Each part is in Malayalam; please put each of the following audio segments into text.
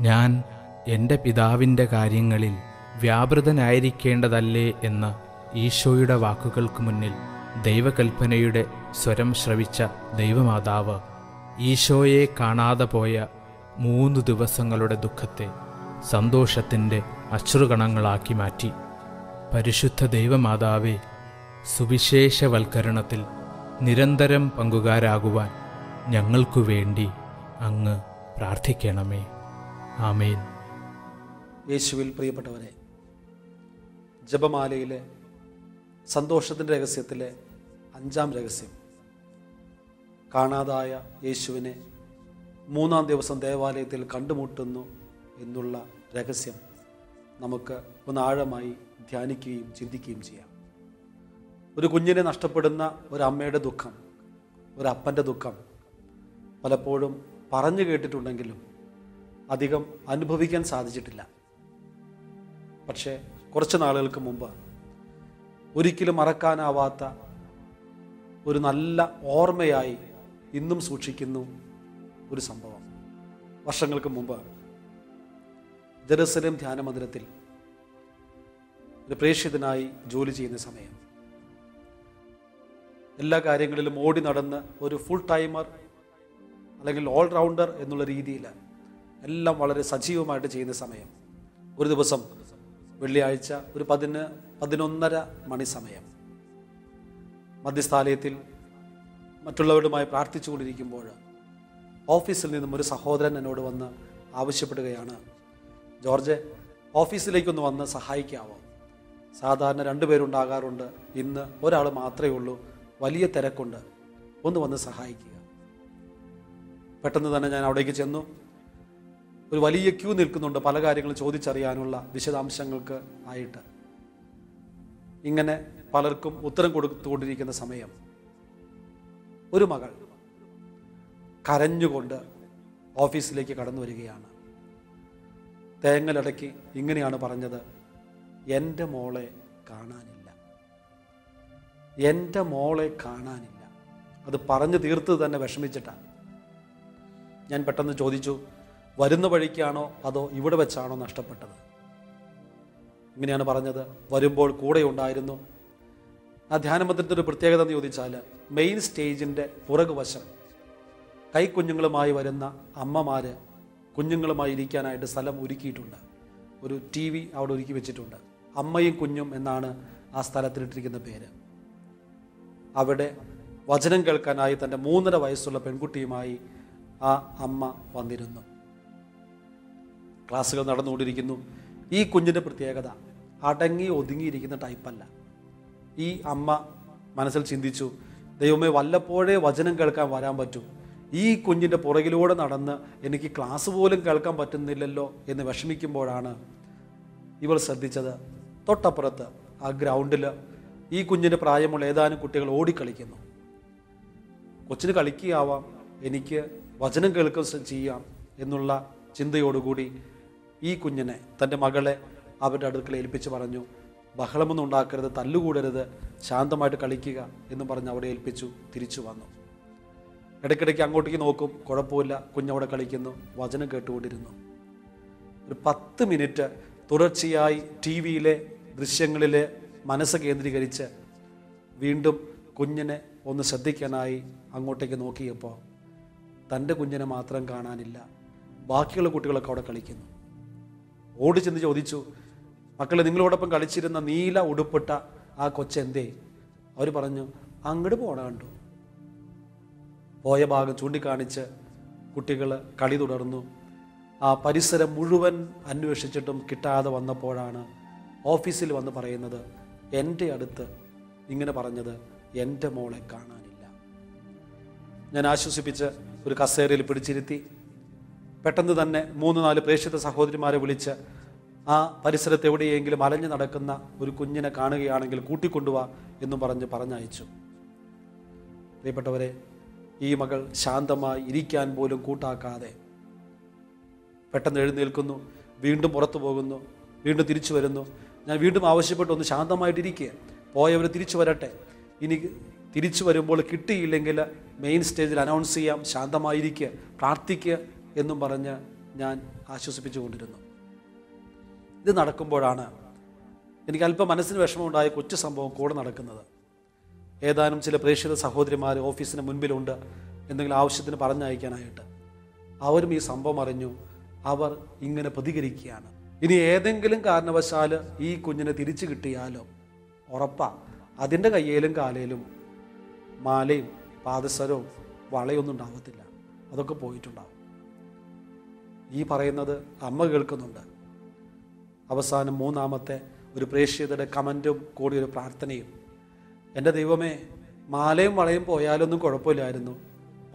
ഞാൻ എൻ്റെ പിതാവിൻ്റെ കാര്യങ്ങളിൽ വ്യാപൃതനായിരിക്കേണ്ടതല്ലേ എന്ന ഈശോയുടെ വാക്കുകൾക്ക് മുന്നിൽ ദൈവകൽപ്പനയുടെ സ്വരം ശ്രവിച്ച ദൈവമാതാവ് ഈശോയെ കാണാതെ പോയ 3 ദിവസങ്ങളുടെ ദുഃഖത്തെ സന്തോഷത്തിൻ്റെ അശ്രുകണങ്ങളാക്കി മാറ്റി. പരിശുദ്ധ ദൈവമാതാവേ, സുവിശേഷവൽക്കരണത്തിൽ നിരന്തരം പങ്കുകാരാകുവാൻ ഞങ്ങൾക്കു വേണ്ടി അങ്ങ് പ്രാർത്ഥിക്കണമേ. ആമേൻ. യേശുവിൽ പ്രിയപ്പെട്ടവരെ, ജപമാലയിലെ സന്തോഷത്തിൻ്റെ രഹസ്യത്തിലെ 5-ാം രഹസ്യം, കാണാതായ യേശുവിനെ 3-ാം ദിവസം ദേവാലയത്തിൽ കണ്ടുമുട്ടുന്നു എന്നുള്ള രഹസ്യം നമുക്ക് ഒന്ന് ആഴമായി ധ്യാനിക്കുകയും ചിന്തിക്കുകയും ചെയ്യാം. ഒരു കുഞ്ഞിനെ നഷ്ടപ്പെടുന്ന ഒരമ്മയുടെ ദുഃഖം, ഒരപ്പൻ്റെ ദുഃഖം പലപ്പോഴും പറഞ്ഞു കേട്ടിട്ടുണ്ടെങ്കിലും അധികം അനുഭവിക്കാൻ സാധിച്ചിട്ടില്ല. പക്ഷേ കുറച്ച് നാളുകൾക്ക് മുമ്പ് ഒരിക്കലും മറക്കാനാവാത്ത ഒരു നല്ല ഓർമ്മയായി ഇന്നും സൂക്ഷിക്കുന്നു ഒരു സംഭവം. വർഷങ്ങൾക്ക് മുമ്പ് ജെറുസലേം ധ്യാനമന്ദിരത്തിൽ ഒരു പ്രേക്ഷിതനായി ജോലി ചെയ്യുന്ന സമയം, എല്ലാ കാര്യങ്ങളിലും ഓടി നടന്ന് ഒരു ഫുൾ ടൈമർ അല്ലെങ്കിൽ ഓൾറൗണ്ടർ എന്നുള്ള രീതിയിൽ എല്ലാം വളരെ സജീവമായിട്ട് ചെയ്യുന്ന സമയം, ഒരു ദിവസം വെള്ളിയാഴ്ച ഒരു 11:30 മണി സമയം മധ്യസ്ഥാലയത്തിൽ മറ്റുള്ളവരുമായി പ്രാർത്ഥിച്ചുകൊണ്ടിരിക്കുമ്പോൾ ഓഫീസിൽ നിന്നും ഒരു സഹോദരൻ എന്നോട് വന്ന് ആവശ്യപ്പെടുകയാണ്, ജോർജ്, ഓഫീസിലേക്കൊന്ന് വന്ന് സഹായിക്കാവോ? സാധാരണ 2 പേരുണ്ടാകാറുണ്ട്, ഇന്ന് ഒരാൾ മാത്രമേ ഉള്ളൂ, വലിയ തിരക്കുണ്ട്, ഒന്ന് വന്ന് സഹായിക്കുക. പെട്ടെന്ന് തന്നെ ഞാൻ അവിടേക്ക് ചെന്നു. ഒരു വലിയ ക്യൂ നിൽക്കുന്നുണ്ട്, പല കാര്യങ്ങളും ചോദിച്ചറിയാനുള്ള വിശദാംശങ്ങൾക്ക് ആയിട്ട്. ഇങ്ങനെ പലർക്കും ഉത്തരം കൊടുത്തുകൊണ്ടിരിക്കുന്ന സമയം ഒരു മകൾ കരഞ്ഞുകൊണ്ട് ഓഫീസിലേക്ക് കടന്നു വരികയാണ്. തേങ്ങലടക്കി ഇങ്ങനെയാണ് പറഞ്ഞത്, എൻ്റെ മോളെ കാണാനില്ല, എൻ്റെ മോളെ കാണാനില്ല. അത് പറഞ്ഞു തീർത്തത് തന്നെ വിഷമിച്ചിട്ടാണ്. ഞാൻ പെട്ടെന്ന് ചോദിച്ചു, വരുന്ന വഴിക്കാണോ അതോ ഇവിടെ വെച്ചാണോ നഷ്ടപ്പെട്ടത്? ഇങ്ങനെയാണ് പറഞ്ഞത്, വരുമ്പോൾ കൂടെ ഉണ്ടായിരുന്നു. ആ ധ്യാനമന്ദിരത്തിൻ്റെ ഒരു പ്രത്യേകത എന്ന് ചോദിച്ചാൽ, മെയിൻ സ്റ്റേജിൻ്റെ പുറകുവശം കൈക്കുഞ്ഞുങ്ങളുമായി വരുന്ന അമ്മമാർ കുഞ്ഞുങ്ങളുമായി ഇരിക്കാനായിട്ട് സ്ഥലം ഒരുക്കിയിട്ടുണ്ട്. ഒരു TV അവിടെ ഒരുക്കി വെച്ചിട്ടുണ്ട്. അമ്മയും കുഞ്ഞും എന്നാണ് ആ സ്ഥലത്തിലിട്ടിരിക്കുന്ന പേര്. അവിടെ വചനം കേൾക്കാനായി തൻ്റെ 3.5 വയസ്സുള്ള പെൺകുട്ടിയുമായി ആ അമ്മ വന്നിരുന്നു. ക്ലാസ്സുകൾ നടന്നുകൊണ്ടിരിക്കുന്നു. ഈ കുഞ്ഞിൻ്റെ പ്രത്യേകത അടങ്ങി ഒതുങ്ങിയിരിക്കുന്ന ടൈപ്പല്ല. ഈ അമ്മ മനസ്സിൽ ചിന്തിച്ചു, ദൈവമേ, വല്ലപ്പോഴേ വചനം കേൾക്കാൻ വരാൻ പറ്റൂ, ഈ കുഞ്ഞിൻ്റെ പുറകിലൂടെ നടന്ന് എനിക്ക് ക്ലാസ് പോലും കേൾക്കാൻ പറ്റുന്നില്ലല്ലോ എന്ന് വിഷമിക്കുമ്പോഴാണ് ഇവൾ ശ്രദ്ധിച്ചത്, തൊട്ടപ്പുറത്ത് ആ ഗ്രൗണ്ടിൽ ഈ കുഞ്ഞിൻ്റെ പ്രായമുള്ള ഏതാനും കുട്ടികൾ ഓടിക്കളിക്കുന്നു. കൊച്ചിന് കളിക്കുകയാവാം, എനിക്ക് വചനം കേൾക്കുക ചെയ്യാം എന്നുള്ള ചിന്തയോടുകൂടി ഈ കുഞ്ഞിനെ, തൻ്റെ മകളെ അവരുടെ അടുക്കൽ ഏൽപ്പിച്ച് പറഞ്ഞു, ബഹളമൊന്നും ഉണ്ടാക്കരുത്, തല്ലുകൂടരുത്, ശാന്തമായിട്ട് കളിക്കുക എന്ന് പറഞ്ഞ് അവിടെ ഏൽപ്പിച്ചു. തിരിച്ചു വന്നു. ഇടയ്ക്കിടയ്ക്ക് അങ്ങോട്ടേക്ക് നോക്കും, കുഴപ്പമില്ല, കുഞ്ഞവിടെ കളിക്കുന്നു, വചനം കേട്ടുകൊണ്ടിരുന്നു. ഒരു 10 മിനിറ്റ് തുടർച്ചയായി TV-യിലെ ദൃശ്യങ്ങളിൽ മനസ്സ് കേന്ദ്രീകരിച്ച് വീണ്ടും കുഞ്ഞിനെ ഒന്ന് ശ്രദ്ധിക്കാനായി അങ്ങോട്ടേക്ക് നോക്കിയപ്പോൾ തൻ്റെ കുഞ്ഞിനെ മാത്രം കാണാനില്ല, ബാക്കിയുള്ള കുട്ടികളൊക്കെ അവിടെ കളിക്കുന്നു. ഓടി ചെന്ന് ചോദിച്ചു, മക്കളെ, നിങ്ങളോടൊപ്പം കളിച്ചിരുന്ന നീല ഉടുപ്പിട്ട ആ കൊച്ചെന്തേ? അവർ പറഞ്ഞു, അങ്ങോട്ട് പോണ കണ്ടു. പോയ ഭാഗം ചൂണ്ടിക്കാണിച്ച് കുട്ടികൾ കളി തുടർന്നു. ആ പരിസരം മുഴുവൻ അന്വേഷിച്ചിട്ടും കിട്ടാതെ വന്നപ്പോഴാണ് ഓഫീസിൽ വന്ന് പറയുന്നത്, എൻ്റെ അടുത്ത് ഇങ്ങനെ പറഞ്ഞത്, എൻ്റെ മോളെ കാണാനില്ല. ഞാൻ ആശ്വസിപ്പിച്ച് ഒരു കസേരയിൽ പിടിച്ചിരുത്തി. പെട്ടെന്ന് തന്നെ 3-4 പ്രേക്ഷിത സഹോദരിമാരെ വിളിച്ച്, ആ പരിസരത്ത് എവിടെയെങ്കിലും അലഞ്ഞു നടക്കുന്ന ഒരു കുഞ്ഞിനെ കാണുകയാണെങ്കിൽ കൂട്ടിക്കൊണ്ടുവാ എന്നും പറഞ്ഞയച്ചു. പ്രിയപ്പെട്ടവരെ, ഈ മകൾ ശാന്തമായി ഇരിക്കാൻ പോലും കൂട്ടാക്കാതെ പെട്ടെന്ന് എഴുന്നേൽക്കുന്നു, വീണ്ടും പുറത്തു പോകുന്നു, വീണ്ടും തിരിച്ചു വരുന്നു. ഞാൻ വീണ്ടും ആവശ്യപ്പെട്ടു, ഒന്ന് ശാന്തമായിട്ടിരിക്കുക, പോയവർ തിരിച്ചു വരട്ടെ, ഇനി തിരിച്ചു വരുമ്പോൾ കിട്ടിയില്ലെങ്കിൽ മെയിൻ സ്റ്റേജിൽ അനൗൺസ് ചെയ്യാം, ശാന്തമായിരിക്കുക, പ്രാർത്ഥിക്കുക എന്നും പറഞ്ഞ് ഞാൻ ആശ്വസിപ്പിച്ചു കൊണ്ടിരുന്നു. ഇത് നടക്കുമ്പോഴാണ് എനിക്ക് അല്പം മനസ്സിന് വിഷമമുണ്ടായ കൊച്ചു സംഭവം കൂടെ നടക്കുന്നത്. ഏതാനും ചില പ്രേക്ഷിത സഹോദരിമാർ ഓഫീസിന് മുൻപിലുണ്ട് എന്തെങ്കിലും ആവശ്യത്തിന് പറഞ്ഞയക്കാനായിട്ട്. അവരും ഈ സംഭവം അറിഞ്ഞു. അവർ ഇങ്ങനെ പ്രതികരിക്കുകയാണ്, ഇനി ഏതെങ്കിലും കാരണവശാൽ ഈ കുഞ്ഞിനെ തിരിച്ചു കിട്ടിയാലോ ഉറപ്പാ അതിൻ്റെ കയ്യിലും കാലയിലും മാലയും പാദസരവും വളയൊന്നും ഉണ്ടാവത്തില്ല, അതൊക്കെ പോയിട്ടുണ്ടാവും. ഈ പറയുന്നത് അമ്മ കേൾക്കുന്നുണ്ട്. അവസാനം മൂന്നാമത്തെ ഒരു പ്രേക്ഷിതയുടെ കമൻറ്റും കൂടി ഒരു പ്രാർത്ഥനയും, എൻ്റെ ദൈവമേ, മാലയും വളയും പോയാലൊന്നും കുഴപ്പമില്ലായിരുന്നു.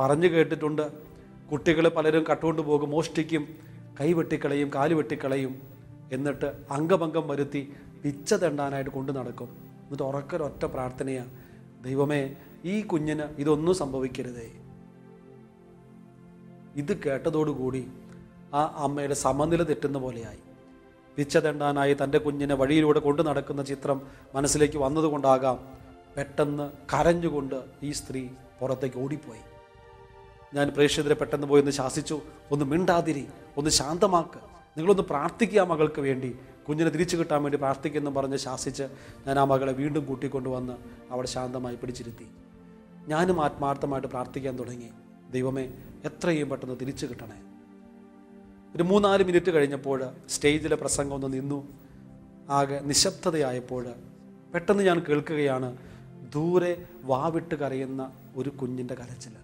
പറഞ്ഞു കേട്ടിട്ടുണ്ട്, കുട്ടികൾ പലരും കട്ടുകൊണ്ട് പോകും, മോഷ്ടിക്കും, കൈ വെട്ടിക്കളയും, കാല് വെട്ടിക്കളയും, എന്നിട്ട് അംഗഭംഗം വരുത്തി പിച്ച തെണ്ടാനായിട്ട് കൊണ്ടു നടക്കും. എന്നിട്ട് ഉറക്കൊരൊറ്റ പ്രാർത്ഥനയാണ്, ദൈവമേ ഈ കുഞ്ഞിന് ഇതൊന്നും സംഭവിക്കരുതേ. ഇത് കേട്ടതോടുകൂടി ആ അമ്മയുടെ സമനില തെറ്റുന്ന പോലെയായി. പിച്ച തെണ്ടാനായി തൻ്റെ കുഞ്ഞിനെ വഴിയിലൂടെ കൊണ്ടു നടക്കുന്ന ചിത്രം മനസ്സിലേക്ക് വന്നതുകൊണ്ടാകാം പെട്ടെന്ന് കരഞ്ഞുകൊണ്ട് ഈ സ്ത്രീ പുറത്തേക്ക് ഓടിപ്പോയി. ഞാൻ പ്രേക്ഷിതരെ പെട്ടെന്ന് പോയി ഒന്ന് ശാസിച്ചു, ഒന്ന് മിണ്ടാതിരി, ഒന്ന് ശാന്തമാക്ക്, നിങ്ങളൊന്ന് പ്രാർത്ഥിക്കുക മകൾക്ക് വേണ്ടി, കുഞ്ഞിനെ തിരിച്ചു കിട്ടാൻ വേണ്ടി പ്രാർത്ഥിക്കുമെന്നും പറഞ്ഞ് ശാസിച്ച് ഞാൻ ആ മകളെ വീണ്ടും കൂട്ടിക്കൊണ്ടുവന്ന് അവിടെ ശാന്തമായി പിടിച്ചിരുത്തി. ഞാനും ആത്മാർത്ഥമായിട്ട് പ്രാർത്ഥിക്കാൻ തുടങ്ങി, ദൈവമേ എത്രയും പെട്ടെന്ന് തിരിച്ചു കിട്ടണേ. ഒരു 3-4 മിനിറ്റ് കഴിഞ്ഞപ്പോൾ സ്റ്റേജിലെ പ്രസംഗം ഒന്ന് നിന്നു. ആകെ നിശബ്ദതയായപ്പോൾ പെട്ടെന്ന് ഞാൻ കേൾക്കുകയാണ് ദൂരെ വാവിട്ട് കരയുന്ന ഒരു കുഞ്ഞിൻ്റെ കരച്ചിൽ.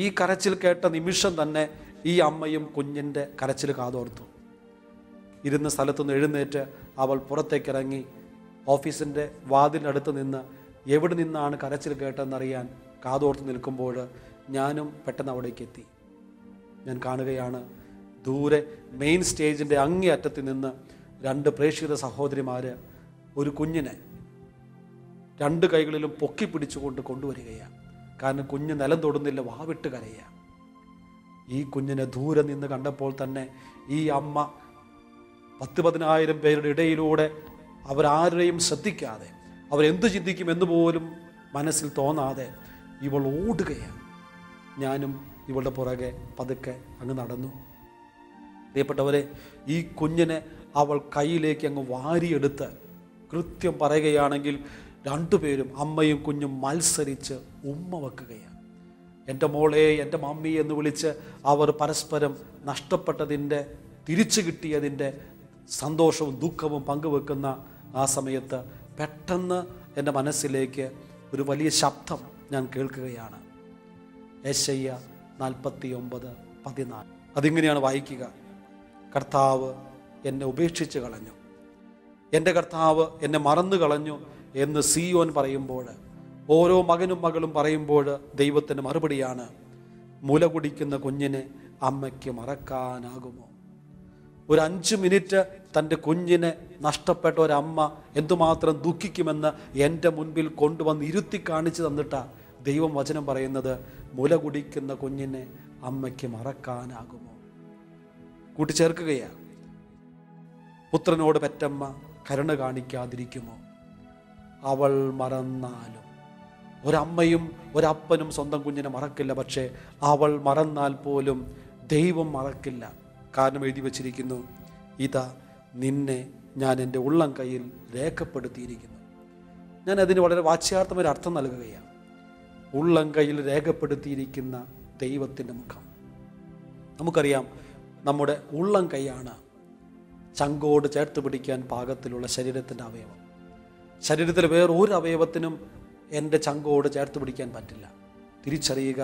ഈ കരച്ചിൽ കേട്ട നിമിഷം തന്നെ ഈ അമ്മയും കുഞ്ഞിൻ്റെ കരച്ചിൽ കാതോർത്തു. ഇരുന്ന സ്ഥലത്തുനിന്ന് എഴുന്നേറ്റ് അവൾ പുറത്തേക്കിറങ്ങി ഓഫീസിൻ്റെ വാതിലിനടുത്ത് നിന്ന് എവിടെ നിന്നാണ് കരച്ചിൽ കേട്ടതെന്നറിയാൻ കാതോർത്ത് നിൽക്കുമ്പോൾ ഞാനും പെട്ടെന്ന് അവിടേക്ക് എത്തി. ഞാൻ കാണുകയാണ് ദൂരെ മെയിൻ സ്റ്റേജിൻ്റെ അങ്ങേ അറ്റത്ത് നിന്ന് 2 പ്രേക്ഷിത സഹോദരിമാർ ഒരു കുഞ്ഞിനെ 2 കൈകളിലും പൊക്കി പിടിച്ചുകൊണ്ട് കൊണ്ടുവരികയാണ്. കാരണം കുഞ്ഞ് നിലം തൊടുന്നില്ല, വാവിട്ട് കരയുക. ഈ കുഞ്ഞിനെ ദൂരെ നിന്ന് കണ്ടപ്പോൾ തന്നെ ഈ അമ്മ 10,000-10,000 പേരുടെ ഇടയിലൂടെ അവരാരെയും ശ്രദ്ധിക്കാതെ, അവരെന്തു ചിന്തിക്കുമെന്ന് പോലും മനസ്സിൽ തോന്നാതെ ഇവൾ ഓടുകയാണ്. ഞാനും ഇവളുടെ പുറകെ പതുക്കെ അങ്ങ് നടന്നു. പ്രിയപ്പെട്ടവരെ, ഈ കുഞ്ഞിനെ അവൾ കയ്യിലേക്ക് അങ്ങ് വാരിയെടുത്ത് കൃത്യം പറയുകയാണെങ്കിൽ 2 പേരും അമ്മയും കുഞ്ഞും മത്സരിച്ച് ഉമ്മ വെക്കുകയാണ്. എൻ്റെ മോളെ, എൻ്റെ മമ്മി എന്ന് വിളിച്ച് അവർ പരസ്പരം നഷ്ടപ്പെട്ടതിൻ്റെ, തിരിച്ചു കിട്ടിയതിൻ്റെ സന്തോഷവും ദുഃഖവും പങ്കുവെക്കുന്ന ആ സമയത്ത് പെട്ടെന്ന് എൻ്റെ മനസ്സിലേക്ക് ഒരു വലിയ ശബ്ദം ഞാൻ കേൾക്കുകയാണ്. യെശയ്യാ 49:14. അതിങ്ങനെയാണ് വായിക്കുക, കർത്താവ് എന്നെ ഉപേക്ഷിച്ച് കളഞ്ഞു, എൻ്റെ കർത്താവ് എന്നെ മറന്നു കളഞ്ഞു എന്ന് സിയോൻ പറയുമ്പോൾ, ഓരോ മകനും മകളും പറയുമ്പോൾ ദൈവത്തിൻ്റെ മറുപടിയാണ്, മുല കുടിക്കുന്ന കുഞ്ഞിനെ അമ്മയ്ക്ക് മറക്കാനാകുമോ? ഒരു 5 മിനിറ്റ് തൻ്റെ കുഞ്ഞിനെ നഷ്ടപ്പെട്ട ഒരമ്മ എന്തുമാത്രം ദുഃഖിക്കുമെന്ന് എൻ്റെ മുൻപിൽ കൊണ്ടുവന്ന് ഇരുത്തി കാണിച്ചു തന്നിട്ടാ ദൈവം വചനം പറയുന്നത്, മുല കുടിക്കുന്ന കുഞ്ഞിനെ അമ്മയ്ക്ക് മറക്കാനാകുമോ? കൂട്ടിച്ചേർക്കുകയാണ്, പുത്രനോട് പെറ്റമ്മ കരുണ കാണിക്കാതിരിക്കുമോ? അവൾ മറന്നാലും ഒരമ്മയും ഒരപ്പനും സ്വന്തം കുഞ്ഞിനെ മറക്കില്ല. പക്ഷേ അവൾ മറന്നാൽ പോലും ദൈവം മറക്കില്ല. കാരണം എഴുതി വച്ചിരിക്കുന്നു, ഇതാ നിന്നെ ഞാൻ എൻ്റെ ഉള്ളം കയ്യിൽ രേഖപ്പെടുത്തിയിരിക്കുന്നു. ഞാൻ അതിന് വളരെ വാച്യാർത്ഥമായ അർത്ഥം നൽകുകയാണ്. ഉള്ളം കയ്യിൽ രേഖപ്പെടുത്തിയിരിക്കുന്ന ദൈവത്തിൻ്റെ മുഖം. നമുക്കറിയാം, നമ്മുടെ ഉള്ളം കൈയാണ് ചങ്കോട് ചേർത്ത് പിടിക്കാൻ പാകത്തിലുള്ള ശരീരത്തിൻ്റെ അവയവം. ശരീരത്തിലെ വേറൊരു അവയവത്തിനും എൻ്റെ ചങ്കോട് ചേർത്ത് പിടിക്കാൻ പറ്റില്ല. തിരിച്ചറിയുക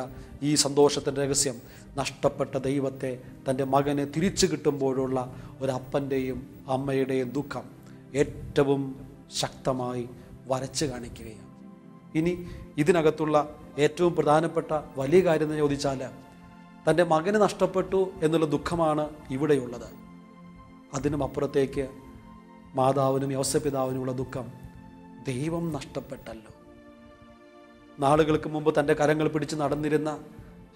ഈ സന്തോഷത്തിൻ്റെ രഹസ്യം. നഷ്ടപ്പെട്ട ദൈവത്തെ, തൻ്റെ മകനെ തിരിച്ചു കിട്ടുമ്പോഴുള്ള ഒരപ്പൻ്റെയും അമ്മയുടെയും ദുഃഖം ഏറ്റവും ശക്തമായി വരച്ച് കാണിക്കുകയാണ്. ഇനി ഇതിനകത്തുള്ള ഏറ്റവും പ്രധാനപ്പെട്ട വലിയ കാര്യം എന്ന് ചോദിച്ചാൽ, തൻ്റെ മകന് നഷ്ടപ്പെട്ടു എന്നുള്ള ദുഃഖമാണ് ഇവിടെയുള്ളത്. അതിനും അപ്പുറത്തേക്ക് മാതാവിനും യോസേപ്പിതാവിനുമുള്ള ദുഃഖം, ദൈവം നഷ്ടപ്പെട്ടല്ലോ. നാളുകൾക്ക് മുമ്പ് തൻ്റെ കരങ്ങൾ പിടിച്ച് നടന്നിരുന്ന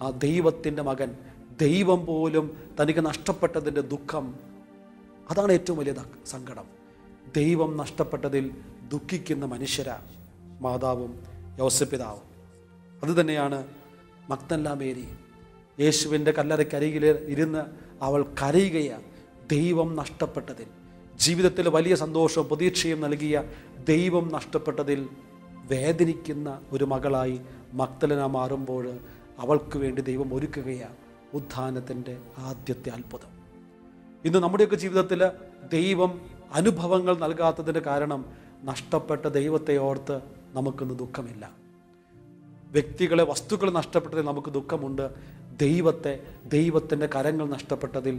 ആ ദൈവത്തിൻ്റെ മകൻ, ദൈവം പോലും തനിക്ക് നഷ്ടപ്പെട്ടതിൻ്റെ ദുഃഖം, അതാണ് ഏറ്റവും വലിയ സങ്കടം. ദൈവം നഷ്ടപ്പെട്ടതിൽ ദുഃഖിക്കുന്ന മനുഷ്യരാ മാതാവും യോസേപ്പിതാവും. അതുതന്നെയാണ് മഗ്ദലന മേരി. യേശുവിൻ്റെ കല്ലറയ്ക്കരികിൽ ഇരുന്ന് അവൾ കരയുകയാണ്. ദൈവം നഷ്ടപ്പെട്ടതിൽ, ജീവിതത്തിൽ വലിയ സന്തോഷവും പ്രതീക്ഷയും നൽകിയ ദൈവം നഷ്ടപ്പെട്ടതിൽ വേദനിക്കുന്ന ഒരു മകളായി മഗ്ദലന മാറുമ്പോൾ അവൾക്ക് വേണ്ടി ദൈവം ഒരുക്കുകയാണ് ഉത്ഥാനത്തിൻ്റെ ആദ്യത്തെ അത്ഭുതം. ഇന്ന് നമ്മുടെയൊക്കെ ജീവിതത്തിൽ ദൈവം അനുഭവങ്ങൾ നൽകാത്തതിൻ്റെ കാരണം നഷ്ടപ്പെട്ട ദൈവത്തെ ഓർത്ത് നമുക്കിന്ന് ദുഃഖമില്ല. വ്യക്തികളെ, വസ്തുക്കൾ നഷ്ടപ്പെട്ടതിൽ നമുക്ക് ദുഃഖമുണ്ട്. ദൈവത്തിൻ്റെ കരങ്ങൾ നഷ്ടപ്പെട്ടതിൽ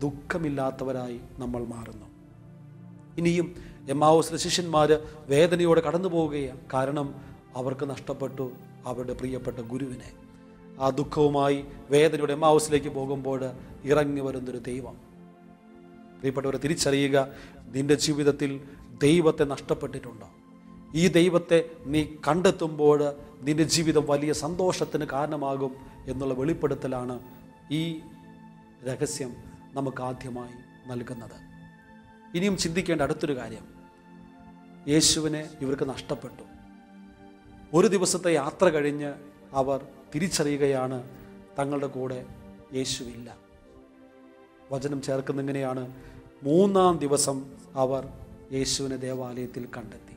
ദുഃഖമില്ലാത്തവരായി നമ്മൾ മാറുന്നു. ഇനിയും എമ്മാവൂസിലെ ശിഷ്യന്മാർ വേദനയോടെ കടന്നു പോവുകയാണ്. കാരണം അവർക്ക് നഷ്ടപ്പെട്ടു അവരുടെ പ്രിയപ്പെട്ട ഗുരുവിനെ. ആ ദുഃഖവുമായി വേദനയുടെ എമ്മാവൂസിലേക്ക് പോകുമ്പോൾ ഇറങ്ങി വരുന്നൊരു ദൈവം. പ്രിയപ്പെട്ടവരെ, തിരിച്ചറിയുക, നിന്റെ ജീവിതത്തിൽ ദൈവത്തെ നഷ്ടപ്പെട്ടിട്ടുണ്ടോ? ഈ ദൈവത്തെ നീ കണ്ടെത്തുമ്പോൾ നിന്റെ ജീവിതം വലിയ സന്തോഷത്തിന് കാരണമാകും എന്നുള്ള വെളിപ്പെടുത്തലാണ് ഈ രഹസ്യം നമുക്ക് ആദ്യമായി നൽകുന്നത്. ഇനിയും ചിന്തിക്കേണ്ട അടുത്തൊരു കാര്യം, യേശുവിനെ ഇവർക്ക് നഷ്ടപ്പെട്ടു. ഒരു ദിവസത്തെ യാത്ര കഴിഞ്ഞ് അവർ തിരിച്ചറിയുകയാണ് തങ്ങളുടെ കൂടെ യേശുവില്ല. വചനം ചേർക്കുന്നിങ്ങനെയാണ്, 3-ാം ദിവസം അവർ യേശുവിനെ ദേവാലയത്തിൽ കണ്ടെത്തി.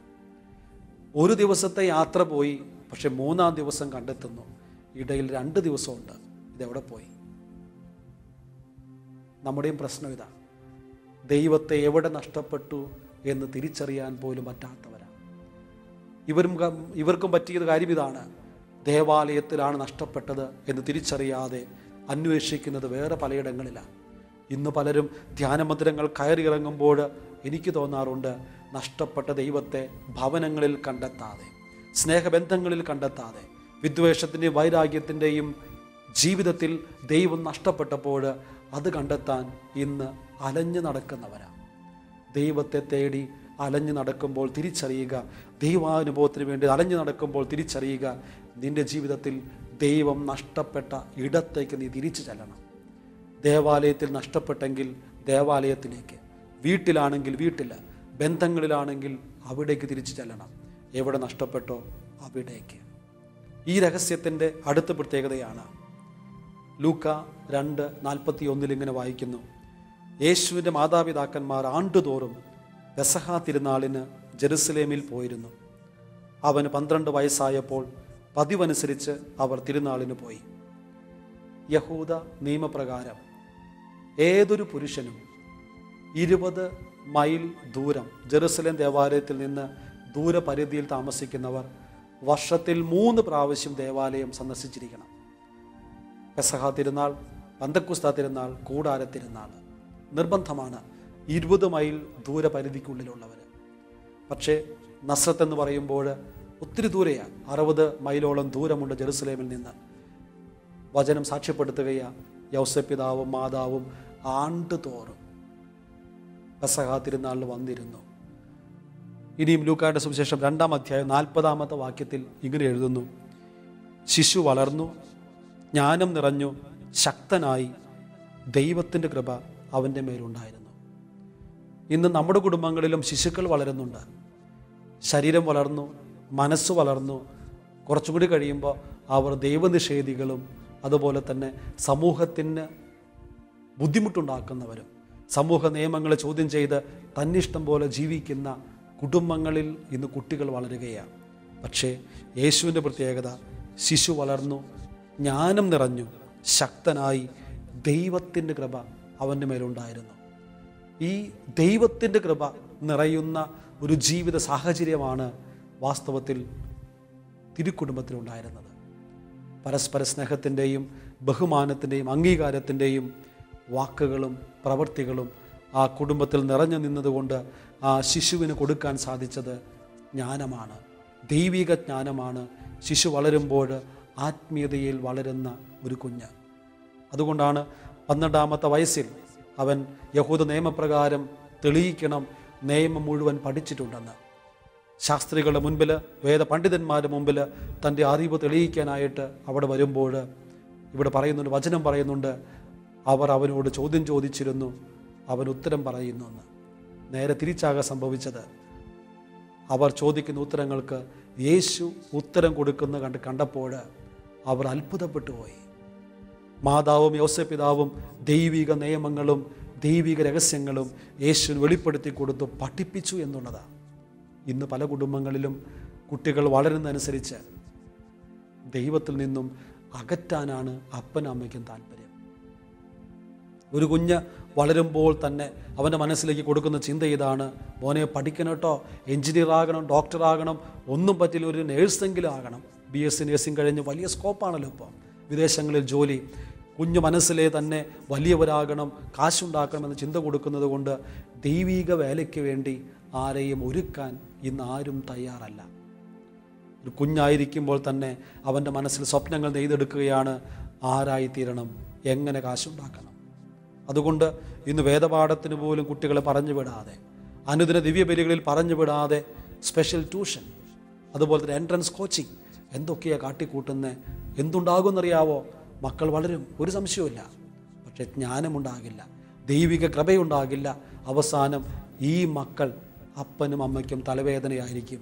ഒരു ദിവസത്തെ യാത്ര പോയി, പക്ഷെ 3-ാം ദിവസം കണ്ടെത്തുന്നു. ഇടയിൽ 2 ദിവസമുണ്ട്. ഇതെവിടെ പോയി? നമ്മുടെയും പ്രശ്നം ഇതാ. ദൈവത്തെ എവിടെ നഷ്ടപ്പെട്ടു എന്ന് തിരിച്ചറിയാൻ പോലും പറ്റാത്തവരാണ്. ഇവർക്കും പറ്റിയത് കാര്യം ഇതാണ്. ദേവാലയത്തിലാണ് നഷ്ടപ്പെട്ടത് എന്ന് തിരിച്ചറിയാതെ അന്വേഷിക്കുന്നത് വേറെ പലയിടങ്ങളിലാണ്. ഇന്ന് പലരും ധ്യാനമന്ദിരങ്ങൾ കയറിയിറങ്ങുമ്പോൾ എനിക്ക് തോന്നാറുണ്ട്, നഷ്ടപ്പെട്ട ദൈവത്തെ ഭവനങ്ങളിൽ കണ്ടെത്താതെ, സ്നേഹബന്ധങ്ങളിൽ കണ്ടെത്താതെ, വിദ്വേഷത്തിൻ്റെയും വൈരാഗ്യത്തിൻ്റെയും ജീവിതത്തിൽ ദൈവം നഷ്ടപ്പെട്ടപ്പോൾ അത് കണ്ടെത്താൻ ഇന്ന് അലഞ്ഞു നടക്കുന്നവരാണ്. ദൈവത്തെ തേടി അലഞ്ഞു നടക്കുമ്പോൾ തിരിച്ചറിയുക, ദൈവാനുഭവത്തിന് വേണ്ടി അലഞ്ഞു നടക്കുമ്പോൾ തിരിച്ചറിയുക, നിൻ്റെ ജീവിതത്തിൽ ദൈവം നഷ്ടപ്പെട്ട ഇടത്തേക്ക് നീ തിരിച്ചു ചെല്ലണം. ദേവാലയത്തിൽ നഷ്ടപ്പെട്ടെങ്കിൽ ദേവാലയത്തിലേക്ക്, വീട്ടിലാണെങ്കിൽ വീട്ടിൽ, ബന്ധങ്ങളിലാണെങ്കിൽ അവിടേക്ക് തിരിച്ചു ചെല്ലണം. എവിടെ നഷ്ടപ്പെട്ടോ അവിടേക്ക്. ഈ രഹസ്യത്തിൻ്റെ അടുത്ത പ്രത്യേകതയാണ് ലൂക്ക 2:41 ഇങ്ങനെ വായിക്കുന്നു, യേശുവിൻ്റെ മാതാപിതാക്കന്മാർ ആണ്ടുതോറും പെസഹ തിരുനാളിന് ജെറുസലേമിൽ പോയിരുന്നു. അവന് 12 വയസ്സായപ്പോൾ പതിവനുസരിച്ച് അവർ തിരുനാളിന് പോയി. യഹൂദ നിയമപ്രകാരം ഏതൊരു പുരുഷനും 20 മൈൽ ദൂരം ജെറുസലേം ദേവാലയത്തിൽ നിന്ന് ദൂരപരിധിയിൽ താമസിക്കുന്നവർ വർഷത്തിൽ 3 പ്രാവശ്യം ദേവാലയം സന്ദർശിച്ചിരിക്കണം. പെസഹ തിരുനാൾ, പന്തക്കുസ്ത തിരുനാൾ, കൂടാര തിരുനാൾ നിർബന്ധമാണ് 20 മൈൽ ദൂരപരിധിക്കുള്ളിലുള്ളവർ. പക്ഷേ നസ്രത്ത് എന്ന് പറയുമ്പോൾ ഒത്തിരി ദൂരെയാണ്, 60 മൈലോളം ദൂരമുണ്ട് ജെറുസലേമിൽ നിന്ന്. വചനം സാക്ഷ്യപ്പെടുത്തുകയാണ്, യൗസേപ്പ് പിതാവും മാതാവും ആണ്ടുതോറും പെസഹ തിരുനാളിൽ വന്നിരുന്നു. ഇനിയും ലൂക്കായുടെ സുവിശേഷം 2-ാം അധ്യായം 40-ാമത്തെ വാക്യത്തിൽ ഇങ്ങനെ എഴുതുന്നു, ശിശു വളർന്നു, ജ്ഞാനം നിറഞ്ഞു, ശക്തനായി, ദൈവത്തിൻ്റെ കൃപ അവൻ്റെ മേലുണ്ടായിരുന്നു. ഇന്ന് നമ്മുടെ കുടുംബങ്ങളിലും ശിശുക്കൾ വളരുന്നുണ്ട്. ശരീരം വളർന്നു, മനസ്സ് വളർന്നു. കുറച്ചുകൂടി കഴിയുമ്പോൾ അവർ ദൈവനിഷേധികളും അതുപോലെ തന്നെ സമൂഹത്തിന് ബുദ്ധിമുട്ടുണ്ടാക്കുന്നവരും, സമൂഹ നിയമങ്ങളെ ചോദ്യം ചെയ്ത് തന്നിഷ്ടം പോലെ ജീവിക്കുന്ന കുടുംബങ്ങളിൽ ഇന്ന് കുട്ടികൾ വളരുകയാണ്. പക്ഷേ യേശുവിൻ്റെ പ്രത്യേകത, ശിശു വളർന്നു, ജ്ഞാനം നിറഞ്ഞു, ശക്തനായി, ദൈവത്തിൻ്റെ കൃപ അവൻ്റെ മേലുണ്ടായിരുന്നു. ഈ ദൈവത്തിൻ്റെ കൃപ നിറയുന്ന ഒരു ജീവിത സാഹചര്യമാണ് വാസ്തവത്തിൽ തിരുക്കുടുംബത്തിലുണ്ടായിരുന്നത്. പരസ്പര സ്നേഹത്തിൻ്റെയും ബഹുമാനത്തിൻ്റെയും അംഗീകാരത്തിൻ്റെയും വാക്കുകളും പ്രവൃത്തികളും ആ കുടുംബത്തിൽ നിറഞ്ഞു നിന്നതുകൊണ്ട് ആ ശിശുവിന് കൊടുക്കാൻ സാധിച്ചത് ജ്ഞാനമാണ്, ദൈവിക ജ്ഞാനമാണ്. ശിശു വളരുമ്പോൾ ആത്മീയതയിൽ വളരുന്ന ഒരു കുഞ്ഞ്. അതുകൊണ്ടാണ് 12-ാമത്തെ വയസ്സിൽ അവൻ യഹൂദ നിയമപ്രകാരം തെളിയിക്കണം, നിയമം മുഴുവൻ പഠിച്ചിട്ടുണ്ടെന്ന്. ശാസ്ത്രികളുടെ മുൻപിൽ, വേദപണ്ഡിതന്മാരുടെ മുമ്പിൽ തൻ്റെ അറിവ് തെളിയിക്കാനായിട്ട് അവിടെ വരുമ്പോൾ ഇവിടെ പറയുന്നുണ്ട്, വചനം പറയുന്നുണ്ട്, അവർ അവനോട് ചോദ്യം ചോദിച്ചിരുന്നു, അവൻ ഉത്തരം പറയുന്നെന്ന്. നേരെ തിരിച്ചാകാൻ സംഭവിച്ചത്. അവർ ചോദിക്കുന്ന ഉത്തരങ്ങൾക്ക് യേശു ഉത്തരം കൊടുക്കുന്ന കണ്ടപ്പോൾ അവർ അത്ഭുതപ്പെട്ടു പോയി. മാതാവും യോസേപ്പിതാവും ദൈവിക നിയമങ്ങളും ദൈവിക രഹസ്യങ്ങളും യേശുവിന് വെളിപ്പെടുത്തി കൊടുത്തു പഠിപ്പിച്ചു എന്നുള്ളതാണ്. ഇന്ന് പല കുടുംബങ്ങളിലും കുട്ടികൾ വളരുന്നതനുസരിച്ച് ദൈവത്തിൽ നിന്നും അകറ്റാനാണ് അപ്പനും അമ്മയ്ക്കും താല്പര്യം. ഒരു കുഞ്ഞ് വളരുമ്പോൾ തന്നെ അവൻ്റെ മനസ്സിലേക്ക് കൊടുക്കുന്ന ചിന്ത ഇതാണ്: മോനെ പഠിക്കണം കേട്ടോ, എഞ്ചിനീയർ ആകണം, ഡോക്ടർ ആകണം, ഒന്നും പറ്റില്ല ഒരു നേഴ്സെങ്കിലും ആകണം. BSc നേഴ്സിംഗ് കഴിഞ്ഞ് വലിയ സ്കോപ്പാണല്ലോ ഇപ്പോൾ, വിദേശങ്ങളിൽ ജോലി. കുഞ്ഞു മനസ്സിലെ തന്നെ വലിയവരാകണം, കാശുണ്ടാക്കണമെന്ന് ചിന്ത കൊടുക്കുന്നത് കൊണ്ട് ദൈവിക വേലയ്ക്ക് വേണ്ടി ആരെയും ഒരുക്കാൻ ഇന്ന് ആരും തയ്യാറല്ല. ഒരു കുഞ്ഞായിരിക്കുമ്പോൾ തന്നെ അവൻ്റെ മനസ്സിൽ സ്വപ്നങ്ങൾ നെയ്തെടുക്കുകയാണ്: ആരായിത്തീരണം, എങ്ങനെ കാശുണ്ടാക്കണം. അതുകൊണ്ട് ഇന്ന് വേദപാഠത്തിന് പോലും കുട്ടികളെ പറഞ്ഞു വിടാതെ, അനുദിന ദിവ്യബലികളിൽ പറഞ്ഞു വിടാതെ സ്പെഷ്യൽ ട്യൂഷൻ, അതുപോലെ തന്നെ എൻട്രൻസ് കോച്ചിങ്, എന്തൊക്കെയാണ് കാട്ടിക്കൂട്ടുന്നത്. എന്തുണ്ടാകുമെന്നറിയാവോ? മക്കൾ വളരും, ഒരു സംശയവുമില്ല. പക്ഷെ ജ്ഞാനമുണ്ടാകില്ല, ദൈവിക കൃപയുണ്ടാകില്ല. അവസാനം ഈ മക്കൾ അപ്പനും അമ്മയ്ക്കും തലവേദനയായിരിക്കും.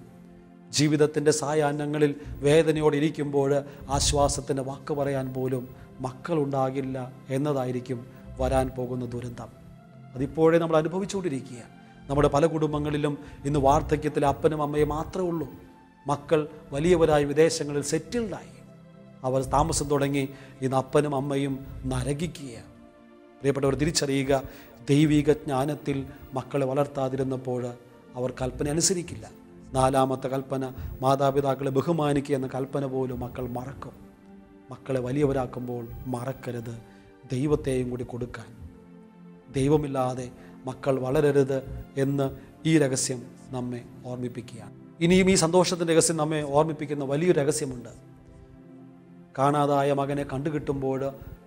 ജീവിതത്തിൻ്റെ സായാഹ്നങ്ങളിൽ വേദനയോടെ ഇരിക്കുമ്പോൾ ആശ്വാസത്തിൻ്റെ വാക്ക് പറയാൻ പോലും മക്കളുണ്ടാകില്ല എന്നതായിരിക്കും വരാൻ പോകുന്ന ദുരന്തം. അതിപ്പോഴേ നമ്മൾ അനുഭവിച്ചുകൊണ്ടിരിക്കുക. നമ്മുടെ പല കുടുംബങ്ങളിലും ഇന്ന് വാർദ്ധക്യത്തിൽ അപ്പനും അമ്മയും മാത്രമേ ഉള്ളൂ. മക്കൾ വലിയവരായി വിദേശങ്ങളിൽ സെറ്റിൽഡായി, അവർ താമസം തുടങ്ങി. ഇന്ന് അപ്പനും അമ്മയും നരകിക്കുക. പ്രിയപ്പെട്ടവർ, തിരിച്ചറിയുക, ദൈവിക ജ്ഞാനത്തിൽ മക്കളെ വളർത്താതിരുന്നപ്പോൾ അവർ കൽപ്പന അനുസരിക്കില്ല. 4ാമത്തെ കൽപ്പന, മാതാപിതാക്കളെ ബഹുമാനിക്കുക എന്ന കൽപ്പന പോലും മക്കൾ മറക്കും. മക്കളെ വലിയവരാക്കുമ്പോൾ മറക്കരുത് ദൈവത്തെയും കൂടി കൊടുക്കാൻ. ദൈവമില്ലാതെ മക്കൾ വളരരുത് എന്ന് ഈ രഹസ്യം നമ്മെ ഓർമ്മിപ്പിക്കുകയാണ്. ഇനിയും ഈ സന്തോഷത്തിൻ്റെ രഹസ്യം നമ്മെ ഓർമ്മിപ്പിക്കുന്ന വലിയൊരു രഹസ്യമുണ്ട്. കാണാതായ മകനെ കണ്ടുകിട്ടുമ്പോൾ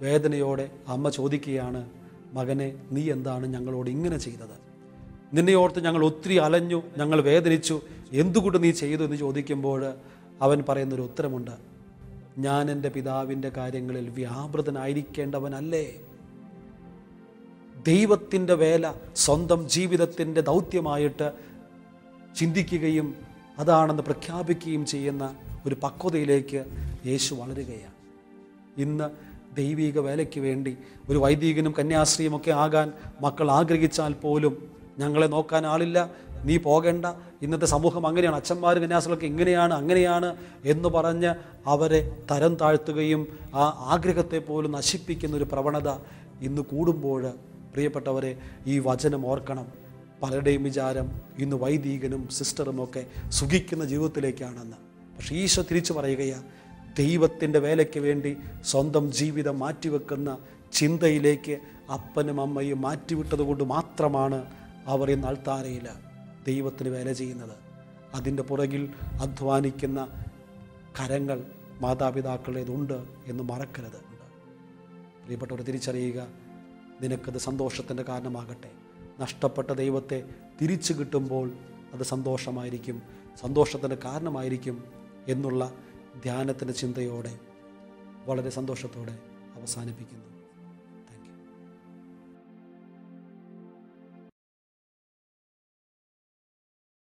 വേദനയോടെ അമ്മ ചോദിക്കുകയാണ്: മകനെ, നീ എന്താണ് ഞങ്ങളോട് ഇങ്ങനെ ചെയ്തത്? നിന്നെ ഓർത്ത് ഞങ്ങൾ ഒത്തിരി അലഞ്ഞു, ഞങ്ങൾ വേദനിച്ചു, എന്തുകൊണ്ട് നീ ചെയ്തു എന്ന് ചോദിക്കുമ്പോൾ അവൻ പറയുന്നൊരു ഉത്തരമുണ്ട്: ഞാൻ എൻ്റെ പിതാവിൻ്റെ കാര്യങ്ങളിൽ വ്യാപൃതനായിരിക്കേണ്ടവനല്ലേ? ദൈവത്തിൻ്റെ വേല സ്വന്തം ജീവിതത്തിൻ്റെ ദൗത്യമായിട്ട് ചിന്തിക്കുകയും അതാണെന്ന് പ്രഖ്യാപിക്കുകയും ചെയ്യുന്ന ഒരു പക്വതയിലേക്ക് യേശു വളരുകയാണ്. ഇന്ന് ദൈവിക വേലയ്ക്ക് വേണ്ടി ഒരു വൈദികനും കന്യാസ്ത്രീയുമൊക്കെ ആകാൻ മക്കൾ ആഗ്രഹിച്ചാൽ പോലും ഞങ്ങളെ നോക്കാൻ ആളില്ല, നീ പോകേണ്ട, ഇന്നത്തെ സമൂഹം അങ്ങനെയാണ്, അച്ഛന്മാർ കന്യാസ്ത്രീകളൊക്കെ ഇങ്ങനെയാണ് അങ്ങനെയാണ് എന്ന് പറഞ്ഞ് അവരെ തരം താഴ്ത്തുകയും ആ ആഗ്രഹത്തെ പോലും നശിപ്പിക്കുന്ന ഒരു പ്രവണത ഇന്ന് കൂടുമ്പോൾ, പ്രിയപ്പെട്ടവരെ, ഈ വചനം ഓർക്കണം. പലരുടെയും വിചാരം ഇന്ന് വൈദികനും സിസ്റ്ററുമൊക്കെ സുഖിക്കുന്ന ജീവിതത്തിലേക്കാണെന്ന്. പക്ഷേ ഈശോ തിരിച്ചു പറയുകയാണ്: ദൈവത്തിൻ്റെ വേലയ്ക്ക് വേണ്ടി സ്വന്തം ജീവിതം മാറ്റിവെക്കുന്ന ചിന്തയിലേക്ക് അപ്പനും അമ്മയും മാറ്റിവിട്ടത് കൊണ്ട് മാത്രമാണ് അവർ ഇന്ന് അൾത്താരയിൽ ദൈവത്തിന് വേല ചെയ്യുന്നത്. അതിൻ്റെ പുറകിൽ അധ്വാനിക്കുന്ന കരങ്ങൾ മാതാപിതാക്കളുടേതുണ്ട് എന്ന് മറക്കരുത്. പ്രിയപ്പെട്ടവർ, തിരിച്ചറിയുക, നിനക്കത് സന്തോഷത്തിൻ്റെ കാരണമാകട്ടെ. നഷ്ടപ്പെട്ട ദൈവത്തെ തിരിച്ചു കിട്ടുമ്പോൾ അത് സന്തോഷമായിരിക്കും, സന്തോഷത്തിൻ്റെ കാരണമായിരിക്കും എന്നുള്ള ധ്യാനത്തിൻ്റെ ചിന്തയോടെ വളരെ സന്തോഷത്തോടെ അവസാനിപ്പിക്കുന്നു.